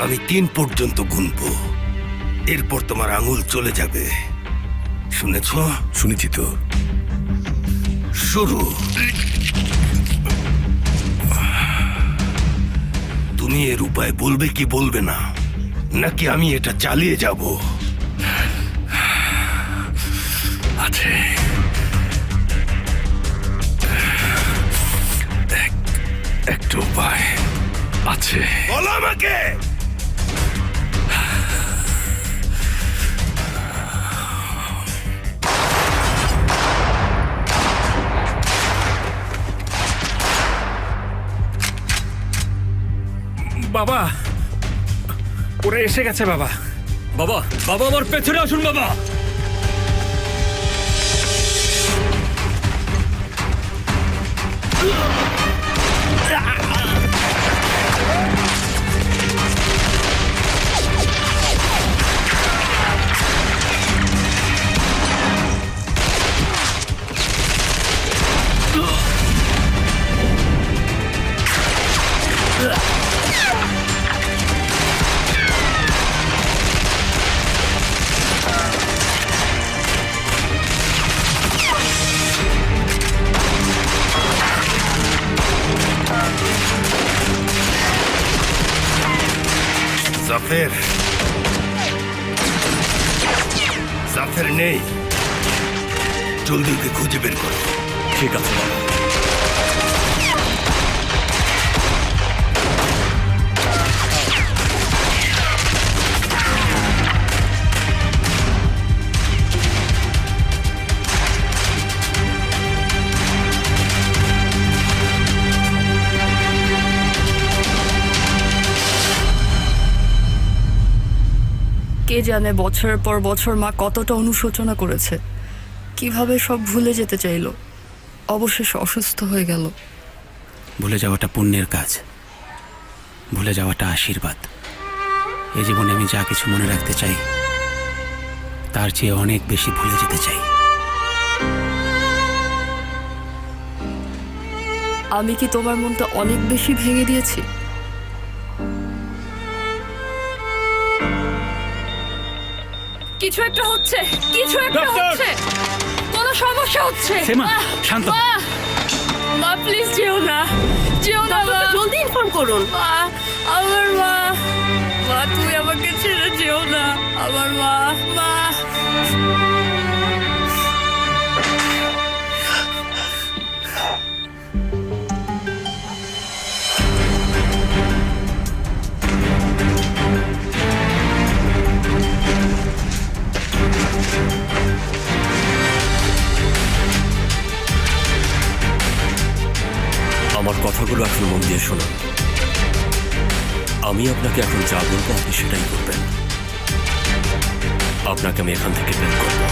আমি 3 পর্যন্ত গুনবো, এরপর তোমার আঙুল চলে যাবে। শুনেছ? শুনেছি তো। শুরু। তুমি এর উপায় বলবে কি বলবে না, নাকি আমি এটা চালিয়ে যাব? আছে একটা উপায় আছে। বলো আমাকে। বাবা, ওরা এসে গেছে বাবা। বাবা, বাবা আমার পেছনে আসুন বাবা। জাফের, জাফের নেই, জলদি ওকে খুঁজে বের করো। ঠিক আছে বাবা। কে জানে বছরের পর বছর মা কতটা অনুশোচনা করেছে, কিভাবে সব ভুলে যেতে চাইলো, অবশেষে অসুস্থ হয়ে গেল। ভুলে যাওয়াটা পুণ্যের কাজ, ভুলে যাওয়াটা আশীর্বাদ। এই জীবনে আমি যা কিছু মনে রাখতে চাই তার চেয়ে অনেক বেশি ভুলে যেতে চাই। আমি কি তোমার মনটা অনেক বেশি ভেঙে দিয়েছি? কিছু একটা হচ্ছে, কিছু একটা হচ্ছে, কোনো সমস্যা হচ্ছে। সেমা, শান্ত। মা প্লিজ যেও না, যেও না মা, জলদি ইনফর্ম করুন। মা, আমার মা, মা তুই আমাকে ছেড়ে যেও না, আমার মা, মা। আমার কথাগুলো এখন মন দিয়ে শুনুন। আমি আপনাকে এখন যা বলবো আপনি সেটাই করবেন। আপনাকে আমি এখান থেকে বের করবো।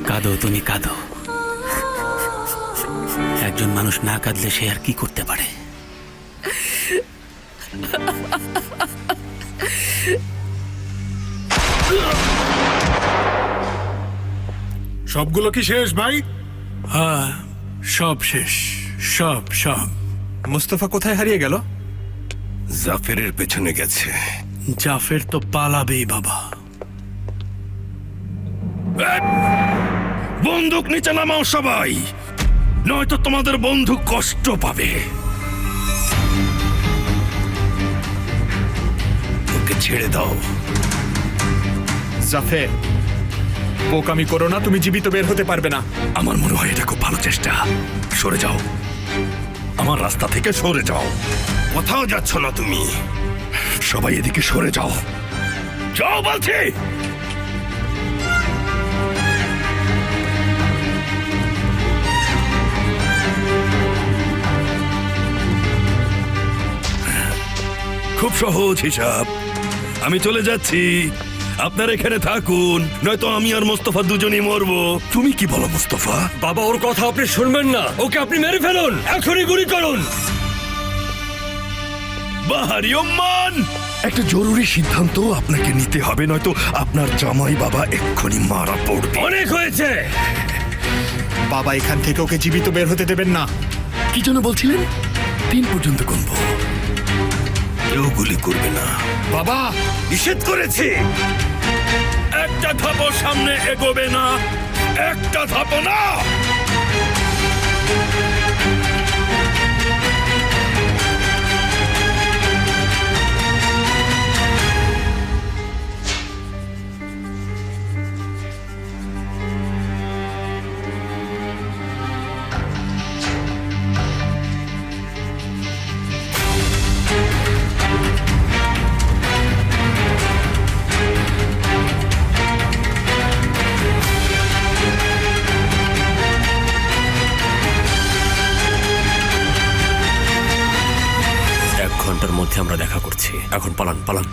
কাঁদো, তুমি কাঁদো। একজন মানুষ না কাঁদলে সে আর কি করতে পারে? সবগুলো কি শেষ ভাই? হ্যাঁ, সব শেষ, সব সব। মুস্তফা কোথায় হারিয়ে গেল? জাফেরের পেছনে গেছে। জাফের তো পালাবেই বাবা। বন্দুক নিচে নামাও সবাই, নয়তো তোমাদের বন্ধু কষ্ট পাবে। ওকে ছেড়ে দাও। জাফের, বোকামি করো না, তুমি জীবিত বের হতে পারবে না। আমার মনে হয় এটা খুব ভালো চেষ্টা। সরে যাও, আমার রাস্তা থেকে সরে যাও। কোথাও যাচ্ছ না তুমি। সবাই এদিকে সরে যাও, যাও বলছি। খুব সহজ হিসাব, আমি চলে যাচ্ছি, আপনার এখানে থাকুন, নয়তো আমি আর মোস্তফা দুজনই মরবো। তুমি কি বলো মোস্তফা? বাবা ওর কথা আপনি শুনবেন না, ওকে আপনি মেরে ফেলুন, এখনই গুলি করুন। বাহারি ওম্মান, একটা জরুরি সিদ্ধান্ত আপনাকে নিতে হবে, নয়তো আপনার জামাই বাবা এক্ষুনি মারা পড়বে। অনেক হয়েছে। বাবা এখান থেকে ওকে জীবিত বের হতে দেবেন না। কি যেন বলছিলেন? 3 পর্যন্ত গুনবো, কেউ গুলি করবে না। বাবা, নিষেধ করেছি। একটা ধাপও সামনে এগোবে না, একটা ধাপও না। এক ঘন্টার মধ্যে আমরা দেখা করছি, এখন পালান পালান।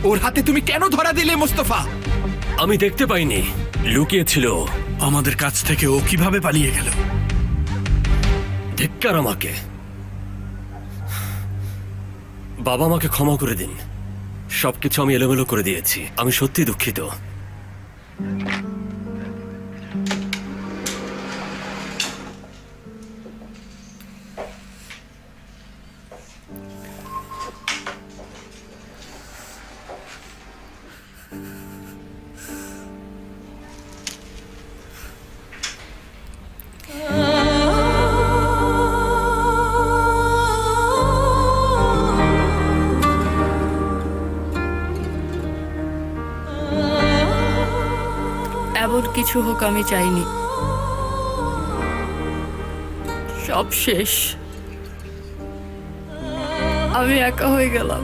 ওর হাতে তুমি কেন ধরা দিলে মোস্তফা? আমি দেখতে পাইনি, লুকিয়ে ছিল। আমাদের কাছ থেকে ও কিভাবে পালিয়ে গেল? ধিক্কার আমাকে। বাবা আমাকে ক্ষমা করে দিন, সবকিছু আমি এলোমেলো করে দিয়েছি, আমি সত্যি দুঃখিত। এমন কিছু হোক আমি চাইনি, সব শেষ। আমি একা হয়ে গেলাম,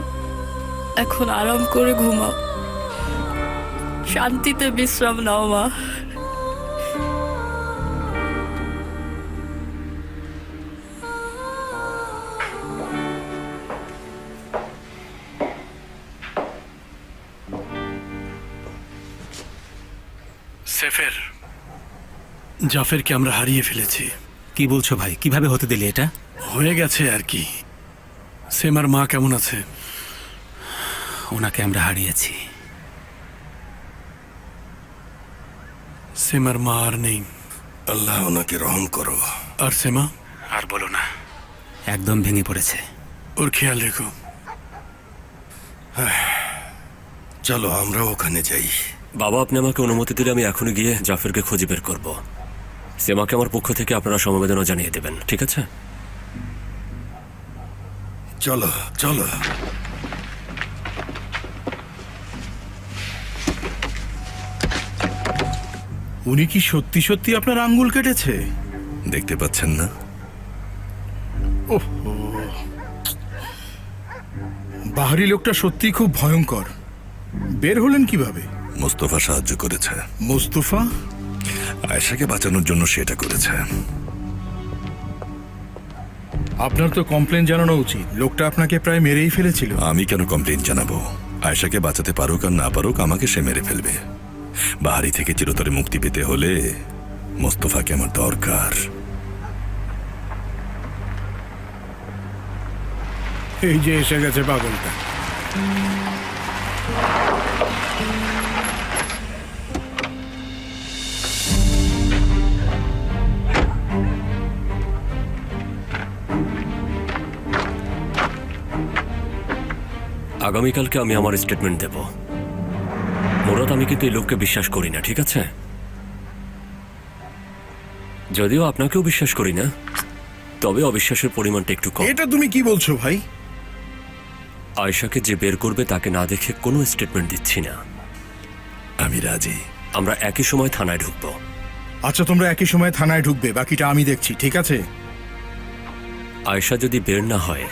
এখন আরাম করে ঘুমাও, শান্তিতে বিশ্রাম নাও মা। সেফের, জাফরকে আমরা হারিয়ে ফেলেছি। কি বলছো ভাই? কিভাবে হতে দিলে এটা? হয়ে গেছে আর কি। সেমার মা কেমন আছে? ওনাকে আমরা হারিয়েছি। সেমার মা আর নেই। আল্লাহ ওনাকে রহম করো। আর সেমা? আর বলো না, একদম ভেঙে পড়েছে। ওর খেয়াল রেখো। চলো আমরা ওখানে যাই। বাবা আপনি আমাকে অনুমতি দিলে আমি এখনই গিয়ে জাফরকে খুঁজে বের করব। সেমাকে আমার পক্ষ থেকে আপনারা সমবেদনা জানিয়ে দেবেন, ঠিক আছে? চলো চলো। উনি কি সত্যি সত্যি আপনার আঙ্গুল কেটেছে? দেখতে পাচ্ছেন না? বাহারি লোকটা সত্যি খুব ভয়ঙ্কর। বের হলেন কিভাবে? মোস্তফা সাহায্য করেছে। মোস্তফা? আয়েশাকে বাঁচানোর জন্য সেটা করেছে। আপনার তো কমপ্লেন জানানো উচিত, লোকটা আপনাকে প্রায় মেরেই ফেলেছিল। আমি কেন কমপ্লেন জানাবো? আয়েশাকে বাঁচাতে পারুক আর না পারুক, আমাকে সে মেরে ফেলবে। বাহারি থেকে চিরতরে মুক্তি পেতে হলে মোস্তফাকে আমার দরকার। এই যে এসে গেছে পাগলটা। আগামীকালকে আমি আমার স্টেটমেন্ট দেব। মুরাদ, আমি কিন্তু এই লোককে বিশ্বাস করি না, ঠিক আছে? যদিও আপনাকেও বিশ্বাস করি না, তবে অবিশ্বাসের পরিমাণটা একটু কম। এটা তুমি কি বলছো ভাই? আয়েশাকে যে বের করবে তাকে না দেখে কোনো স্টেটমেন্ট দিচ্ছি না। আমি রাজি। আমরা একই সময় থানায় ঢুকবো। আচ্ছা, তোমরা একই সময় থানায় ঢুকবে, বাকিটা আমি দেখছি, ঠিক আছে? আয়েশা যদি বের না হয়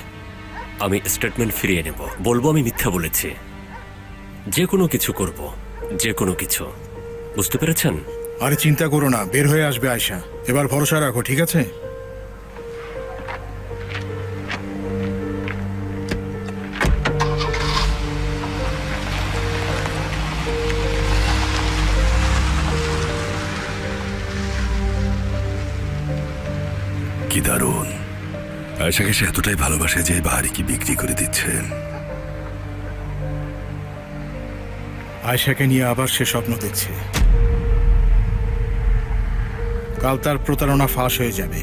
আমি স্টেটমেন্ট ফিরিয়ে নেব, বলবো আমি মিথ্যা বলেছি। যে কোনো কিছু করব, যে কোনো কিছু। বুঝতে পেরেছেন? আরে চিন্তা করো না, বের হয়ে আসবে আয়শা। এবার ভরসা রাখো, ঠিক আছে? কি দারুণ! আয়শাকে সে এতটাই ভালোবাসে যে বাহারিকে বিক্রি করে দিচ্ছেন। আয়শাকে নিয়ে আবার সে স্বপ্ন দেখছে। কাল তার প্রতারণা ফাঁস হয়ে যাবে।